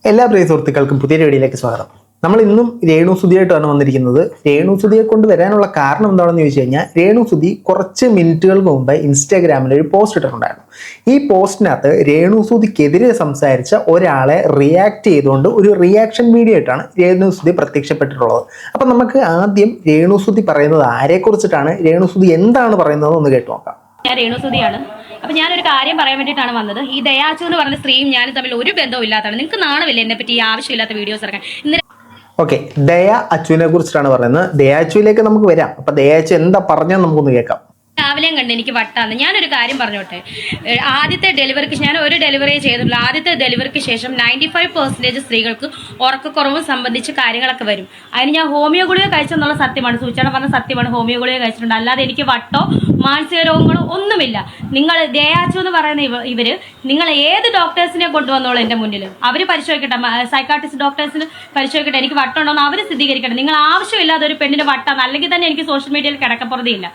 എല്ലാ പ്രിയ സുഹൃത്തുക്കൾക്കും പുതിയ വീഡിയോയിലേക്ക് സ്വാഗതം. നമ്മൾ ഇന്നും രേണു സുധിയായിട്ടാണ് വന്നിരിക്കുന്നത്. രേണു സുധിയെ കൊണ്ട് വരാനുള്ള കാരണം എന്താണെന്ന് ചോദിച്ചു കഴിഞ്ഞാൽ, രേണു സുധി കുറച്ച് മിനിറ്റുകൾക്ക് മുമ്പ് ഇൻസ്റ്റാഗ്രാമിൽ ഒരു പോസ്റ്റ് ഇട്ടിട്ടുണ്ടായിരുന്നു. ഈ പോസ്റ്റിനകത്ത് രേണു സുധിക്കെതിരെ സംസാരിച്ച ഒരാളെ റിയാക്ട് ചെയ്തുകൊണ്ട് ഒരു റിയാക്ഷൻ വീഡിയോ ആയിട്ടാണ് രേണു സുധി പ്രത്യക്ഷപ്പെട്ടിട്ടുള്ളത്. അപ്പം നമുക്ക് ആദ്യം രേണു സുധി പറയുന്നത് ആരെക്കുറിച്ചിട്ടാണ്, രേണു സുധി എന്താണ് പറയുന്നത് ഒന്ന് കേട്ടു നോക്കാം. ഞാൻ രേണു സുധിയാണ്. അപ്പൊ ഞാനൊരു കാര്യം പറയാൻ വേണ്ടിയിട്ടാണ് വന്നത്. ഈ ദയാച്ചു എന്ന് പറഞ്ഞ സ്ത്രീയും ഞാനും തമ്മിൽ ഒരു ബന്ധവും ഇല്ലാത്തതാണ്. നിങ്ങൾക്ക് നാണമില്ല എന്നെ പറ്റി ഈ ആവശ്യമില്ലാത്ത വീഡിയോസ് ഇറക്കാൻ. ഓക്കെ, ദയ അച്ചുവിനെ കുറിച്ചിട്ടാണ് പറയുന്നത്. ദയാച്ചുവിലേക്ക് നമുക്ക് വരാം. അപ്പൊ ദയാച്ചു എന്താ പറഞ്ഞാൽ നമുക്കൊന്ന് കേൾക്കാം. രാവിലെയും കണ്ട് എനിക്ക് വട്ടാന്ന്. ഞാനൊരു കാര്യം പറഞ്ഞോട്ടെ. ആദ്യത്തെ ഡെലിവറിക്ക് ഞാൻ ഒരു ഡെലിവറി ചെയ്തിട്ടുള്ളൂ. ആദ്യത്തെ ഡെലിവറിക്ക് ശേഷം 95% സ്ത്രീകൾക്ക് ഉറക്കക്കുറവും സംബന്ധിച്ച് കാര്യങ്ങളൊക്കെ വരും. അതിന് ഞാൻ ഹോമിയോ ഗുളിക കഴിച്ചെന്നുള്ള സത്യമാണ്. സൂചന പറഞ്ഞ സത്യമാണ്. ഹോമിയോ ഗുളിക കഴിച്ചിട്ടുണ്ട്. അല്ലാതെ എനിക്ക് വട്ടോ മാനസിക രോഗങ്ങളോ ഒന്നുമില്ല. നിങ്ങൾ ദയാച്ചു എന്ന് പറയുന്ന ഇവര് നിങ്ങൾ ഏത് ഡോക്ടേഴ്സിനെ കൊണ്ടുവന്നോളൂ എൻ്റെ മുന്നിൽ. അവർ പരിശോധിക്കട്ടെ, സൈക്കാട്രിസ്റ്റ് ഡോക്ടേഴ്സിന് പരിശോധിക്കട്ടെ, എനിക്ക് വട്ടുണ്ടോന്ന് അവർ സ്ഥിരീകരിക്കട്ടെ. നിങ്ങൾ ആവശ്യമില്ലാതെ ഒരു പെണ്ണിന് വട്ടാന്ന്. അല്ലെങ്കിൽ തന്നെ എനിക്ക് സോഷ്യൽ മീഡിയയിൽ കിടക്കപ്പുറതിയില്ല.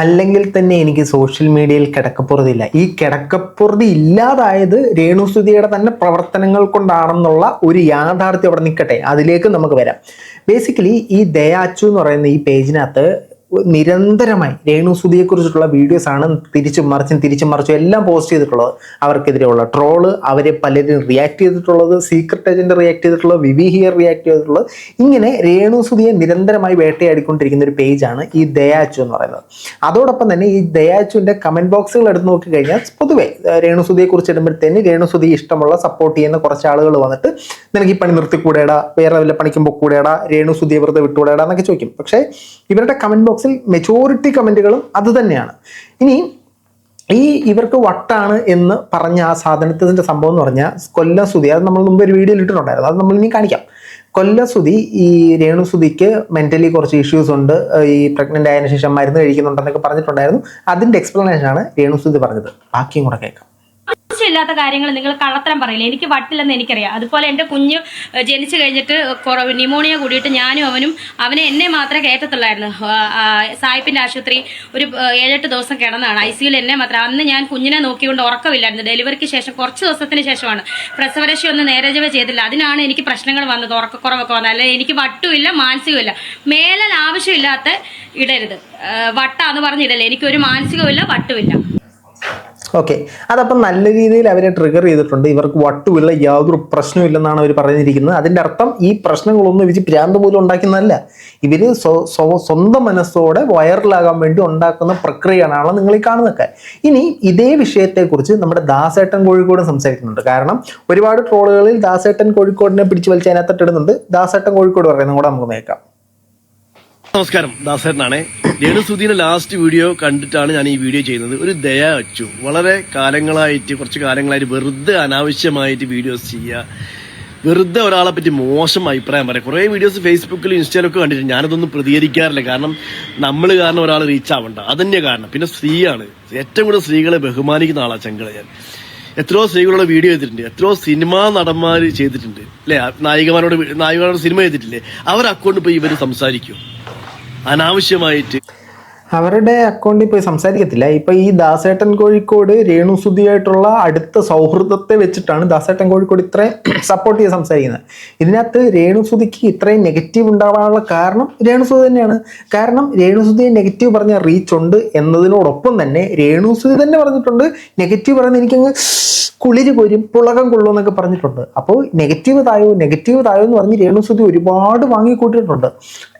അല്ലെങ്കിൽ തന്നെ എനിക്ക് സോഷ്യൽ മീഡിയയിൽ കിടക്കപ്പുറതില്ല. ഈ കിടക്കപ്പുറതി ഇല്ലാതായത് രേണു സുധിയുടെ തന്നെ പ്രവർത്തനങ്ങൾ കൊണ്ടാണെന്നുള്ള ഒരു യാഥാർത്ഥ്യം അവിടെ നിൽക്കട്ടെ, അതിലേക്ക് നമുക്ക് വരാം. ബേസിക്കലി ഈ ദയാച്ചു എന്ന് പറയുന്ന ഈ പേജിനകത്ത് നിരന്തരമായി രേണു സുധിയെക്കുറിച്ചിട്ടുള്ള വീഡിയോസാണ് തിരിച്ചും മറിച്ചും എല്ലാം പോസ്റ്റ് ചെയ്തിട്ടുള്ളത്. അവർക്കെതിരെയുള്ള ട്രോള്, അവരെ പലരും റിയാക്ട് ചെയ്തിട്ടുള്ളത്, സീക്രട്ട് ഏജന്റ് റിയാക്ട് ചെയ്തിട്ടുള്ളത്, വിവി ഹിയർ റിയാക്ട് ചെയ്തിട്ടുള്ളത്. ഇങ്ങനെ രേണു സുധിയെ നിരന്തരമായി വേട്ടയാടിക്കൊണ്ടിരിക്കുന്ന ഒരു പേജാണ് ഈ ദയാച്ചു എന്ന് പറയുന്നത്. അതോടൊപ്പം തന്നെ ഈ ദയാച്ചുവിൻ്റെ കമന്റ് ബോക്സുകൾ എടുത്ത് നോക്കിക്കഴിഞ്ഞാൽ പൊതുവെ രേണു സുധിയെക്കുറിച്ച് ഇടുമ്പോഴത്തേന് രേണു സുധി ഇഷ്ടമുള്ള സപ്പോർട്ട് ചെയ്യുന്ന കുറച്ച് ആളുകൾ വന്നിട്ട് നിനക്ക് ഈ പണി നിർത്തിക്കൂടേടാ, വേറെ വല്ല പണിക്കും പൊക്കൂടേടാ, രേണു സുധിയെ വെറുതെ വിട്ടുകൂടേടാ എന്നൊക്കെ ചോദിക്കും. പക്ഷേ ഇവരുടെ കമന്റ് ബോക്സിൽ മെജോറിറ്റി കമന്റുകളും അത് തന്നെയാണ്. ഇനി ഇവർക്ക് വട്ടാണ് എന്ന് പറഞ്ഞ ആ സാധനത്തിന്റെ സംഭവം എന്ന് പറഞ്ഞാൽ കൊല്ലം സുധി, അത് നമ്മൾ മുമ്പ് ഒരു വീഡിയോയിൽ ഇട്ടിട്ടുണ്ടായിരുന്നു, അത് നമ്മൾ ഇനി കാണിക്കാം. കൊല്ലം സുധി ഈ രേണു സുധിക്ക് മെന്റലി കുറച്ച് ഇഷ്യൂസ് ഉണ്ട്, ഈ പ്രഗ്നന്റ് ആയതിനു ശേഷം മരുന്ന് കഴിക്കുന്നുണ്ടെന്നൊക്കെ പറഞ്ഞിട്ടുണ്ടായിരുന്നു. അതിന്റെ എക്സ്പ്ലനേഷൻ ആണ് രേണു സുധി പറഞ്ഞത്. ബാക്കിയും കൂടെ കേൾക്കാം. ആവശ്യമില്ലാത്ത കാര്യങ്ങൾ നിങ്ങൾ കള്ളത്തരം പറയില്ല. എനിക്ക് വട്ടില്ലെന്ന് എനിക്കറിയാം. അതുപോലെ എൻ്റെ കുഞ്ഞ് ജനിച്ചു കഴിഞ്ഞിട്ട് ന്യൂമോണിയ കൂടിയിട്ട് ഞാനും അവനെ എന്നെ മാത്രമേ കയറ്റത്തുള്ളായിരുന്നു. സായിപ്പിൻ്റെ ആശുപത്രി ഒരു 7-8 ദിവസം കിടന്നതാണ്. ICUയിൽ എന്നെ മാത്രം. അന്ന് ഞാൻ കുഞ്ഞിനെ നോക്കിക്കൊണ്ട് ഉറക്കമില്ലായിരുന്നു. ഡെലിവറിക്ക് ശേഷം കുറച്ച് ദിവസത്തിന് ശേഷമാണ്. പ്രസവരക്ഷ ഒന്നും നേരജവ ചെയ്തില്ല. അതിനാണ് എനിക്ക് പ്രശ്നങ്ങൾ വന്നത്, ഉറക്കക്കുറവൊക്കെ വന്നത്. അല്ലെങ്കിൽ എനിക്ക് വട്ടുമില്ല, മാനസികമില്ല. മേലൽ ആവശ്യമില്ലാത്ത ഇടരുത്. വട്ടാന്ന് പറഞ്ഞിടല്ലേ. എനിക്കൊരു മാനസികമില്ല, വട്ടുമില്ല. ഓക്കെ, അതപ്പം നല്ല രീതിയിൽ അവരെ ട്രിഗർ ചെയ്തിട്ടുണ്ട്. ഇവർക്ക് വട്ടുമില്ല, യാതൊരു പ്രശ്നമില്ലെന്നാണ് അവർ പറഞ്ഞിരിക്കുന്നത്. അതിൻ്റെ അർത്ഥം ഈ പ്രശ്നങ്ങളൊന്നും ഇവർ ഭ്രാന്ത് പോലും ഉണ്ടാക്കുന്നതല്ല. ഇവർ സ്വന്തം മനസ്സോടെ വൈറലാകാൻ വേണ്ടി ഉണ്ടാക്കുന്ന പ്രക്രിയയാണ് നിങ്ങൾ ഈ കാണുന്നതൊക്കെ. ഇനി ഇതേ വിഷയത്തെക്കുറിച്ച് നമ്മുടെ ദാസേട്ടൻ കോഴിക്കോട് സംസാരിക്കുന്നുണ്ട്. കാരണം ഒരുപാട് ട്രോളുകളിൽ ദാസേട്ടൻ കോഴിക്കോടിനെ പിടിച്ചു വലിച്ച് അതിനകത്തിടുന്നുണ്ട്. ദാസേട്ടൻ കോഴിക്കോട് പറയുന്നത് കൂടെ നമുക്ക് നോക്കാം. നമസ്കാരം, ദാസേട്ടനാണ്. രേണു സുധീന്റെ ലാസ്റ്റ് വീഡിയോ കണ്ടിട്ടാണ് ഞാൻ ഈ വീഡിയോ ചെയ്യുന്നത്. ഒരു ദയ അച്ചു വളരെ കുറച്ച് കാലങ്ങളായിട്ട് വെറുതെ അനാവശ്യമായിട്ട് വീഡിയോസ് ചെയ്യുക, വെറുതെ ഒരാളെ പറ്റി മോശം അഭിപ്രായം പറയാം. കുറേ വീഡിയോസ് ഫേസ്ബുക്കിലും ഇൻസ്റ്റയിലൊക്കെ കണ്ടിട്ട് ഞാനതൊന്നും പ്രതികരിക്കാറില്ല. കാരണം നമ്മൾ കാരണം ഒരാൾ റീച്ച് ആവണ്ട, അതന്നെ കാരണം. പിന്നെ സ്ത്രീയാണ്, ഏറ്റവും കൂടുതൽ സ്ത്രീകളെ ബഹുമാനിക്കുന്ന ആളാണ് ചെങ്കള. ഞാൻ എത്രയോ സ്ത്രീകളുടെ വീഡിയോ ചെയ്തിട്ടുണ്ട്, എത്രയോ സിനിമാ നടന്മാർ ചെയ്തിട്ടുണ്ട് അല്ലേ, നായികമാരോട് സിനിമ ചെയ്തിട്ടില്ലേ. അവർ അക്കൗണ്ട് പോയി ഇവർ സംസാരിക്കും അനാവശ്യമായിട്ട്. അവരുടെ അക്കൗണ്ടിൽ പോയി സംസാരിക്കത്തില്ല. ഇപ്പൊ ഈ ദാസേട്ടൻ കോഴിക്കോട് രേണു സുധിയായിട്ടുള്ള അടുത്ത സൗഹൃദത്തെ വെച്ചിട്ടാണ് ദാസേട്ടൻ കോഴിക്കോട് ഇത്രയും സപ്പോർട്ട് ചെയ്ത് സംസാരിക്കുന്നത്. ഇതിനകത്ത് രേണു സുധിക്ക് ഇത്രയും നെഗറ്റീവ് ഉണ്ടാവാനുള്ള കാരണം രേണു സുധി തന്നെയാണ്. കാരണം രേണു സുധിയെ നെഗറ്റീവ് പറഞ്ഞ റീച്ച് ഉണ്ട് എന്നതിനോടൊപ്പം തന്നെ രേണു സുധി തന്നെ പറഞ്ഞിട്ടുണ്ട്, നെഗറ്റീവ് പറയുന്നത് എനിക്കങ്ങ് കുളിര് കോരും, പുളകം കൊള്ളും എന്നൊക്കെ പറഞ്ഞിട്ടുണ്ട്. അപ്പോൾ നെഗറ്റീവ് തായോ എന്ന് പറഞ്ഞ് രേണു സുധി ഒരുപാട് വാങ്ങിക്കൂട്ടിയിട്ടുണ്ട്.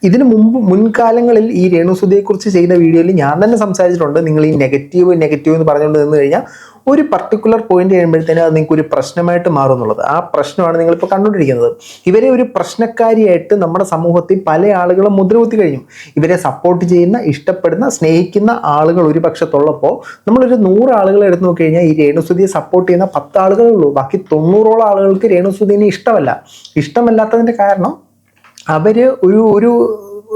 ഇതിന് മുൻകാലങ്ങളിൽ ഈ രേണു സുധിയെക്കുറിച്ച് ചെയ്ത വീഡിയോയിൽ ഞാൻ തന്നെ സംസാരിച്ചിട്ടുണ്ട്. നിങ്ങൾ ഈ നെഗറ്റീവ് എന്ന് പറഞ്ഞുകൊണ്ട് നിന്ന് കഴിഞ്ഞാൽ ഒരു പർട്ടിക്കുലർ പോയിന്റ് കഴിയുമ്പോഴത്തേനും അത് നിങ്ങൾക്ക് ഒരു പ്രശ്നമായിട്ട് മാറും എന്നുള്ളത്. ആ പ്രശ്നമാണ് നിങ്ങളിപ്പോൾ കണ്ടുകൊണ്ടിരിക്കുന്നത്. ഇവരെ ഒരു പ്രശ്നക്കാരിയായിട്ട് നമ്മുടെ സമൂഹത്തിൽ പല ആളുകളും മുദ്രകുത്തി കഴിഞ്ഞു. ഇവരെ സപ്പോർട്ട് ചെയ്യുന്ന, ഇഷ്ടപ്പെടുന്ന, സ്നേഹിക്കുന്ന ആളുകൾ ഒരു പക്ഷത്തുള്ളപ്പോൾ നമ്മളൊരു 100 ആളുകളെ എടുത്ത് നോക്കി കഴിഞ്ഞാൽ ഈ രേണു സുധിയെ സപ്പോർട്ട് ചെയ്യുന്ന 10 ആളുകളേ ഉള്ളൂ. ബാക്കി 90ഓളം ആളുകൾക്ക് രേണു സുധിനെ ഇഷ്ടമല്ലാത്തതിൻ്റെ കാരണം അവര്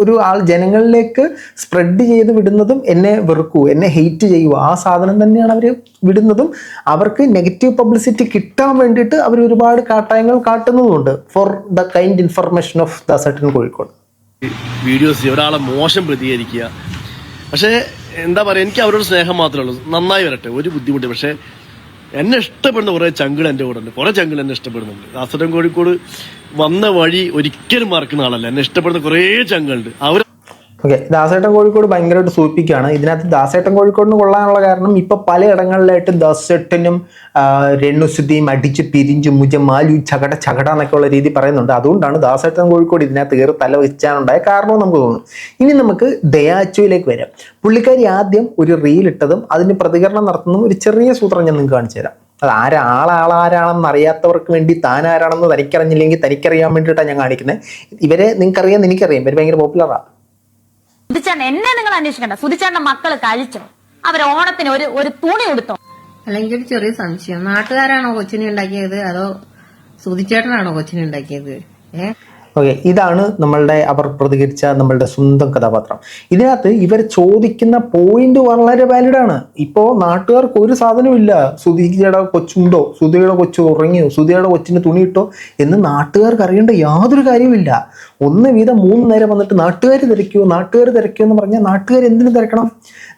ഒരു ആൾ ജനങ്ങളിലേക്ക് സ്പ്രെഡ് ചെയ്ത് വിടുന്നതും എന്നെ വെറുക്കൂ, എന്നെ ഹെയ്റ്റ് ചെയ്യുക, ആ സാധനം തന്നെയാണ് അവർ വിടുന്നതും. അവർക്ക് നെഗറ്റീവ് പബ്ലിസിറ്റി കിട്ടാൻ വേണ്ടിയിട്ട് അവർ ഒരുപാട് കാട്ടായങ്ങൾ കാട്ടുന്നതുമുണ്ട്. For the kind information of Dasettan Kozhikode. Videos ഒരാളെ മോശം പ്രതികരിക്കുക, പക്ഷേ എന്താ പറയുക, എനിക്ക് അവരോട് സ്നേഹം മാത്രമേ ഉള്ളൂ. നന്നായി വരട്ടെ, ഒരു ബുദ്ധിമുട്ട്. പക്ഷേ എന്നെ ഇഷ്ടപ്പെടുന്ന കുറേ ചങ്കൾ എൻ്റെ കൂടെ ഉണ്ട്, കുറേ ചങ്കൾ എന്നെ ഇഷ്ടപ്പെടുന്നുണ്ട്. ദാസേട്ടൻ കോഴിക്കോട് വന്ന വഴി ഒരിക്കലും മറക്കുന്ന ആളല്ല. എന്നെ ഇഷ്ടപ്പെടുന്ന കുറേ ചങ്കളുണ്ട്. അവർ ഓക്കെ, ദാസേട്ടൻ കോഴിക്കോട് ഭയങ്കരമായിട്ട് സൂചിപ്പിക്കുകയാണ്. ഇതിനകത്ത് ദാസേട്ടൻ കോഴിക്കോടിന് കൊള്ളാനുള്ള കാരണം ഇപ്പൊ പലയിടങ്ങളിലായിട്ട് ദാസേട്ടനും രേണുസുതിയും അടിച്ച് പിരിഞ്ച് മാലു ചകട എന്നൊക്കെ ഉള്ള രീതി പറയുന്നുണ്ട്. അതുകൊണ്ടാണ് ദാസേട്ടൻ കോഴിക്കോട് ഇതിനകത്ത് കയറി തല വെച്ചാനുണ്ടായ കാരണവും നമുക്ക് തോന്നുന്നു. ഇനി നമുക്ക് ദയാച്ചുവിലേക്ക് വരാം. പുള്ളിക്കാരി ആദ്യം ഒരു റീൽ ഇട്ടതും അതിന് പ്രതികരണം നടത്തുന്നതും ഒരു ചെറിയ സൂത്രം ഞാൻ നിങ്ങൾക്ക് കാണിച്ചു തരാം. അത് ആളാരാണെന്ന് അറിയാത്തവർക്ക് വേണ്ടി താൻ ആരാണെന്ന് തനിക്കറിഞ്ഞില്ലെങ്കിൽ തനിക്കറിയാൻ വേണ്ടിയിട്ടാണ് ഞാൻ കാണിക്കുന്നത്. ഇവരെ നിങ്ങൾക്കറിയാം, എനിക്കറിയാം, ഇവർ ഭയങ്കര പോപ്പുലറാണ്. സുധിച്ചേട്ടൻ എന്നെ നിങ്ങൾ അന്വേഷിക്കണ്ട. സുധിച്ചേട്ടന്റെ മക്കള് കഴിച്ചോ? അവർ ഓണത്തിന് ഒരു തുണി കൊടുത്തോ? അല്ലെങ്കിൽ ഒരു ചെറിയ സംശയം, നാട്ടുകാരാണോ കൊച്ചിനെ ഉണ്ടാക്കിയത് അതോ സുധിച്ചേട്ടനാണോ കൊച്ചിനെ ഉണ്ടാക്കിയത്? ഓക്കെ, ഇതാണ് അവർ പ്രതികരിച്ച നമ്മളുടെ സ്വന്തം കഥാപാത്രം. ഇതിനകത്ത് ഇവർ ചോദിക്കുന്ന പോയിന്റ് വളരെ വാലിഡാണ്. ഇപ്പോൾ നാട്ടുകാർക്ക് ഒരു സാധനവും ഇല്ല. സുധിയുടെ കൊച്ചുണ്ടോ, സുധിയുടെ കൊച്ചു ഉറങ്ങിയോ, സുധിയുടെ കൊച്ചിന് തുണിയിട്ടോ എന്ന് നാട്ടുകാർക്ക് അറിയേണ്ട യാതൊരു കാര്യവുമില്ല. ഒന്ന് വീതം 3 നേരം വന്നിട്ട് നാട്ടുകാർ തിരക്കുമോ എന്ന് പറഞ്ഞാൽ നാട്ടുകാർ എന്തിനു തിരക്കണം?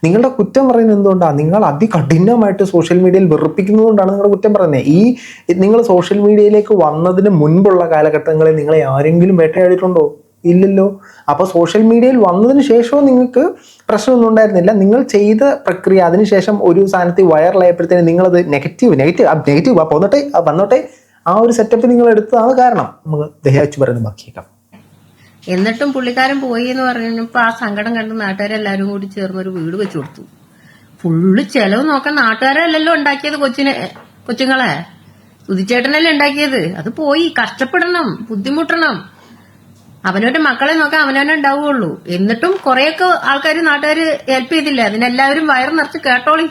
നിങ്ങളുടെ കുറ്റം പറയുന്നത് എന്തുകൊണ്ടാണ്? നിങ്ങൾ അതികഠിനമായിട്ട് സോഷ്യൽ മീഡിയയിൽ വെറുപ്പിക്കുന്നതുകൊണ്ടാണ് നിങ്ങളുടെ കുറ്റം പറയുന്നത്. നിങ്ങൾ സോഷ്യൽ മീഡിയയിലേക്ക് വന്നതിന് മുൻപുള്ള കാലഘട്ടങ്ങളിൽ നിങ്ങളെ ആരെങ്കിലും വേട്ടയാടിയിട്ടുണ്ടോ? ഇല്ലല്ലോ. അപ്പോൾ സോഷ്യൽ മീഡിയയിൽ വന്നതിന് ശേഷവും നിങ്ങൾക്ക് പ്രശ്നമൊന്നും ഉണ്ടായിരുന്നില്ല. നിങ്ങൾ ചെയ്ത പ്രക്രിയ അതിനുശേഷം ഒരു സ്ഥാനത്ത് വൈറലായപ്പോഴത്തേന് നിങ്ങളത് നെഗറ്റീവ് വന്നോട്ടെ ആ ഒരു സെറ്റപ്പ് നിങ്ങൾ എടുത്തതാണ് കാരണം. നമുക്ക് ദയാച്ചു പറയുന്നത് ബാക്കിയേക്കാം. എന്നിട്ടും പുള്ളിക്കാരൻ പോയി എന്ന് പറഞ്ഞപ്പോ ആ സങ്കടം കണ്ട് നാട്ടുകാരെല്ലാരും കൂടി ചേർന്ന് ഒരു വീട് വെച്ചു കൊടുത്തു. ഫുള്ള് ചെലവ് നോക്കാൻ നാട്ടുകാരല്ലല്ലോ ഉണ്ടാക്കിയത് കൊച്ചുങ്ങളെ, സുധിച്ചേട്ടനല്ലേ ഉണ്ടാക്കിയത്. അത് പോയി കഷ്ടപ്പെടണം, ബുദ്ധിമുട്ടണം. അവനവന്റെ മക്കളെ നോക്കാൻ അവനവനെ ഉണ്ടാവുകയുള്ളൂ. എന്നിട്ടും കുറെയൊക്കെ ആൾക്കാർ നാട്ടുകാർ ഹെൽപ്പ് ചെയ്തില്ല. അതിനെല്ലാവരും വയറ് നിറച്ച് കേട്ടോളി.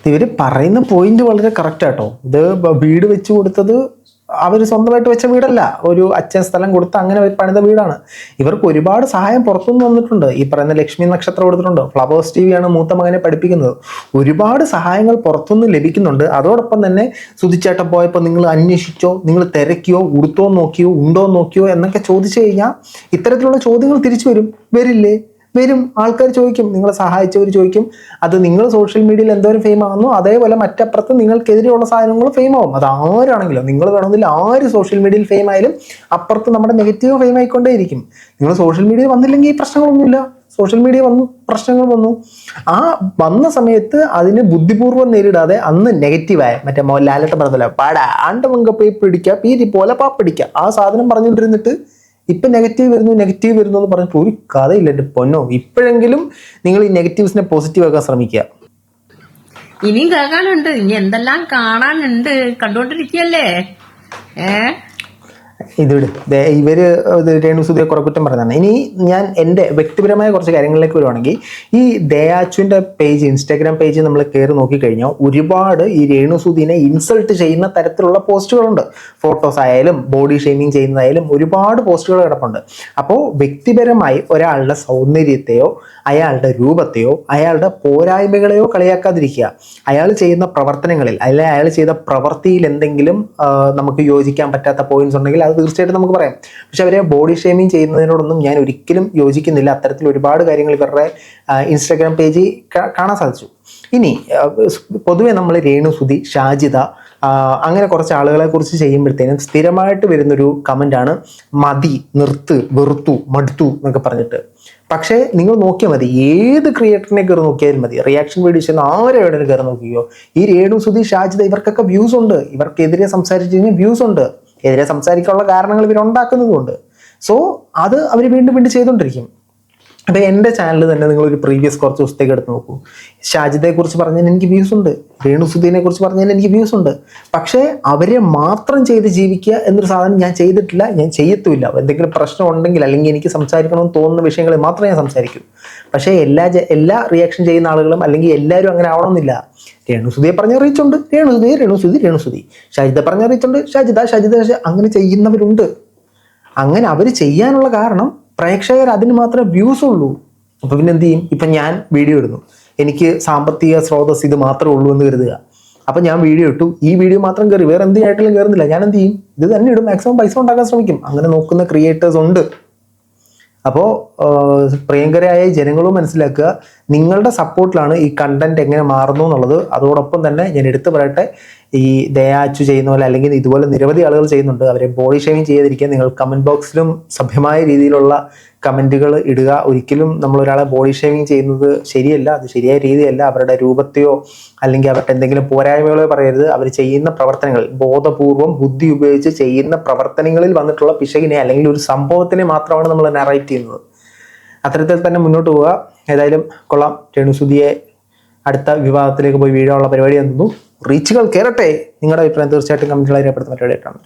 ഇവര് പറയുന്ന പോയിന്റ് വളരെ കറക്റ്റ് ആട്ടോ. ഇത് വീട് വെച്ചു കൊടുത്തത് അവർ സ്വന്തമായിട്ട് വെച്ച വീടല്ല, ഒരു അച്ഛൻ സ്ഥലം കൊടുത്ത് അങ്ങനെ പണിത വീടാണ്. ഇവർക്ക് ഒരുപാട് സഹായം പുറത്തുനിന്ന് വന്നിട്ടുണ്ട്. ഈ പറയുന്ന ലക്ഷ്മി നക്ഷത്രം കൊടുത്തിട്ടുണ്ട്. ഫ്ലവേഴ്സ് TV ആണ് മൂത്ത മകനെ പഠിപ്പിക്കുന്നത്. ഒരുപാട് സഹായങ്ങൾ പുറത്തുനിന്ന് ലഭിക്കുന്നുണ്ട്. അതോടൊപ്പം തന്നെ സുധിച്ചേട്ടൻ പോയപ്പോൾ നിങ്ങൾ അന്വേഷിച്ചോ, നിങ്ങൾ തിരക്കിയോ, ഉടുത്തോ നോക്കിയോ, ഉണ്ടോ നോക്കിയോ എന്നൊക്കെ ചോദിച്ചു കഴിഞ്ഞാൽ ഇത്തരത്തിലുള്ള ചോദ്യങ്ങൾ തിരിച്ചു വരില്ലേ? വരും. ആൾക്കാർ ചോദിക്കും, നിങ്ങളെ സഹായിച്ചവർ ചോദിക്കും. അത് നിങ്ങൾ സോഷ്യൽ മീഡിയയിൽ എന്തോരം ഫെയിം ആകുന്നു അതേപോലെ മറ്റപ്പുറത്ത് നിങ്ങൾക്കെതിരെയുള്ള സാധനങ്ങൾ ഫെയിം ആവും. അത് ആരാണെങ്കിലും, നിങ്ങൾ വേണമെന്നില്ല ആര് സോഷ്യൽ മീഡിയയിൽ ഫെയിം ആയാലും അപ്പുറത്ത് നമ്മുടെ നെഗറ്റീവ് ഫെയിം ആയിക്കൊണ്ടേയിരിക്കും. നിങ്ങൾ സോഷ്യൽ മീഡിയ വന്നില്ലെങ്കിൽ ഈ പ്രശ്നങ്ങളൊന്നുമില്ല. സോഷ്യൽ മീഡിയ വന്നു, പ്രശ്നങ്ങൾ വന്നു. ആ വന്ന സമയത്ത് അതിന് ബുദ്ധിപൂർവ്വം നേരിടാതെ അന്ന് നെഗറ്റീവായ മറ്റേ ലാലേട്ടൻ പറഞ്ഞല്ലോ, പാടാ ആണ്ട മങ്ക പോയി പിടിക്കുക പീരി പോലെ പാപ്പിടിക്കുക, ആ സാധനം പറഞ്ഞുകൊണ്ടിരുന്നിട്ട് ഇപ്പൊ നെഗറ്റീവ് വരുന്നു എന്ന് പറഞ്ഞിട്ട് ഒരു കഥയില്ല എൻ്റെ പൊന്നോ. ഇപ്പോഴെങ്കിലും നിങ്ങൾ ഈ നെഗറ്റീവ്സിനെ പോസിറ്റീവ് ആക്കാൻ ശ്രമിക്കുക. ഇനിയും കേൾക്കാനുണ്ട്, ഇനി എന്തെല്ലാം കാണാനുണ്ട്, കണ്ടുകൊണ്ടിരിക്കുകയല്ലേ. ഇവര് രേണുസുതിയെ കുറെ കുറ്റം പറയുന്നതാണ്. ഇനി ഞാൻ എൻ്റെ വ്യക്തിപരമായ കുറച്ച് കാര്യങ്ങളിലേക്ക് വരുവാണെങ്കിൽ, ഈ ദയാച്ചുവിൻ്റെ പേജ്, ഇൻസ്റ്റാഗ്രാം പേജ് നമ്മൾ കയറി നോക്കിക്കഴിഞ്ഞാൽ ഒരുപാട് ഈ രേണുസുതിനെ ഇൻസൾട്ട് ചെയ്യുന്ന തരത്തിലുള്ള പോസ്റ്റുകളുണ്ട്. ഫോട്ടോസ് ആയാലും ബോഡി ഷെയ്മിങ് ചെയ്യുന്നതായാലും ഒരുപാട് പോസ്റ്റുകൾ കിടപ്പുണ്ട്. അപ്പോൾ വ്യക്തിപരമായി ഒരാളുടെ സൗന്ദര്യത്തെയോ അയാളുടെ രൂപത്തെയോ അയാളുടെ പോരായ്മകളെയോ കളിയാക്കാതിരിക്കുക. അയാൾ ചെയ്യുന്ന പ്രവർത്തനങ്ങളിൽ അല്ലെങ്കിൽ അയാൾ ചെയ്ത പ്രവൃത്തിയിൽ എന്തെങ്കിലും നമുക്ക് യോജിക്കാൻ പറ്റാത്ത പോയിന്റ്സ് ഉണ്ടെങ്കിൽ അത് തീർച്ചയായിട്ടും നമുക്ക് പറയാം. പക്ഷെ അവരെ ബോഡി ഷേമിങ് ചെയ്യുന്നതിനോടൊന്നും ഞാൻ ഒരിക്കലും യോജിക്കുന്നില്ല. അത്തരത്തിൽ ഒരുപാട് കാര്യങ്ങൾ ഇവരുടെ ഇൻസ്റ്റാഗ്രാം പേജിൽ കാണാൻ സാധിച്ചു. ഇനി പൊതുവെ നമ്മൾ രേണുസുതി, ഷാജിദ അങ്ങനെ കുറച്ച് ആളുകളെ കുറിച്ച് ചെയ്യുമ്പോഴത്തേനും സ്ഥിരമായിട്ട് വരുന്നൊരു കമൻ്റാണ് മതി, നിർത്ത്, വെറുത്തു, മടുത്തു എന്നൊക്കെ പറഞ്ഞിട്ട്. പക്ഷേ നിങ്ങൾ നോക്കിയാൽ മതി, ഏത് ക്രിയേറ്ററിനെ കയറി നോക്കിയാലും മതി, റിയാക്ഷൻ വീഡിയോസ് ചെയ്യുന്ന ആരെ എവിടെ കയറി നോക്കിയോ, ഈ രേണുസുതി, ഷാജിദ ഇവർക്കൊക്കെ വ്യൂസ് ഉണ്ട്. ഇവർക്കെതിരെ സംസാരിച്ചു കഴിഞ്ഞാൽ വ്യൂസ് ഉണ്ട്. എതിരെ സംസാരിക്കാനുള്ള കാരണങ്ങൾ ഇവരുണ്ടാക്കുന്നതുകൊണ്ട്. സോ അത് അവർ വീണ്ടും ചെയ്തുകൊണ്ടിരിക്കും. അപ്പം എൻ്റെ ചാനൽ തന്നെ നിങ്ങളൊരു പ്രീവിയസ് കുറച്ച് ദിവസത്തേക്ക് എടുത്ത് നോക്കൂ. ഷാജിദയെ കുറിച്ച് പറഞ്ഞാൽ എനിക്ക് വ്യൂസ് ഉണ്ട്, രേണുസുദീനെ കുറിച്ച് പറഞ്ഞാൽ എനിക്ക് വ്യൂസ് ഉണ്ട്. പക്ഷേ അവരെ മാത്രം ചെയ്ത് ജീവിക്കുക എന്നൊരു സാധനം ഞാൻ ചെയ്തിട്ടില്ല, ഞാൻ ചെയ്യത്തുമില്ല. എന്തെങ്കിലും പ്രശ്നം ഉണ്ടെങ്കിൽ അല്ലെങ്കിൽ എനിക്ക് സംസാരിക്കണമെന്ന് തോന്നുന്ന വിഷയങ്ങളിൽ മാത്രമേ ഞാൻ സംസാരിക്കൂ. പക്ഷേ എല്ലാ റിയാക്ഷൻ ചെയ്യുന്ന ആളുകളും അല്ലെങ്കിൽ എല്ലാവരും അങ്ങനെ ആവണമെന്നില്ല. രേണുസുതിയെ പറഞ്ഞ റീച്ചുണ്ട്, രേണുസുതി. ഷാജിദ പറഞ്ഞ റീച്ചുണ്ട്, ഷാജിദ അങ്ങനെ ചെയ്യുന്നവരുണ്ട്. അങ്ങനെ അവർ ചെയ്യാനുള്ള കാരണം പ്രേക്ഷകർ അതിന് മാത്രമേ വ്യൂസ് ഉള്ളൂ. അപ്പൊ പിന്നെ എന്ത് ചെയ്യും? ഇപ്പൊ ഞാൻ വീഡിയോ ഇടുന്നു, എനിക്ക് സാമ്പത്തിക സ്രോതസ് ഇത് മാത്രമേ ഉള്ളൂ എന്ന് കരുതുക. അപ്പൊ ഞാൻ വീഡിയോ ഇട്ടു, ഈ വീഡിയോ മാത്രം കയറി വേറെ എന്ത് ആയിട്ടാലും കയറുന്നില്ല. ഞാൻ എന്ത് ചെയ്യും? ഇത് തന്നെ ഇടും, മാക്സിമം പൈസ ഉണ്ടാക്കാൻ ശ്രമിക്കും. അങ്ങനെ നോക്കുന്ന ക്രിയേറ്റേഴ്സ് ഉണ്ട്. അപ്പോൾ പ്രിയങ്കരായ ജനങ്ങളും മനസ്സിലാക്കുക, നിങ്ങളുടെ സപ്പോർട്ടിലാണ് ഈ കണ്ടന്റ് എങ്ങനെ മാറുന്നു എന്നുള്ളത്. അതോടൊപ്പം തന്നെ ഞാൻ എടുത്തു പറയട്ടെ, ഈ ദയാച്ചു ചെയ്യുന്ന പോലെ അല്ലെങ്കിൽ ഇതുപോലെ നിരവധി ആളുകൾ ചെയ്യുന്നുണ്ട്. അവരെ ബോഡി ഷേവിങ് ചെയ്യാതിരിക്കുക. നിങ്ങൾ കമന്റ് ബോക്സിലും സഭ്യമായ രീതിയിലുള്ള കമന്റുകൾ ഇടുക. ഒരിക്കലും നമ്മൾ ഒരാളെ ബോഡി ഷേവിങ് ചെയ്യുന്നത് ശരിയല്ല, അത് ശരിയായ രീതിയല്ല. അവരുടെ രൂപത്തെയോ അല്ലെങ്കിൽ അവരുടെ എന്തെങ്കിലും പോരായ്മകളോ പറയരുത്. അവർ ചെയ്യുന്ന പ്രവർത്തനങ്ങൾ, ബോധപൂർവം ബുദ്ധി ഉപയോഗിച്ച് ചെയ്യുന്ന പ്രവർത്തനങ്ങളിൽ വന്നിട്ടുള്ള പിശകിനെ അല്ലെങ്കിൽ ഒരു സംഭവത്തിനെ മാത്രമാണ് നമ്മൾ നറേറ്റ് ചെയ്യുന്നത്. അത്തരത്തിൽ തന്നെ മുന്നോട്ട് പോവുക. ഏതായാലും കൊള്ളാം, രേണുസുധിയെ അടുത്ത വിവാദത്തിലേക്ക് പോയി വീഴാനുള്ള പരിപാടി എന്തെന്നു. റീച്ചുകൾ കയറട്ടെ. നിങ്ങളുടെ അഭിപ്രായം തീർച്ചയായിട്ടും കമന്റുകളായി രേഖപ്പെടുത്തുന്ന പരിപാടിയായിട്ടാണ്.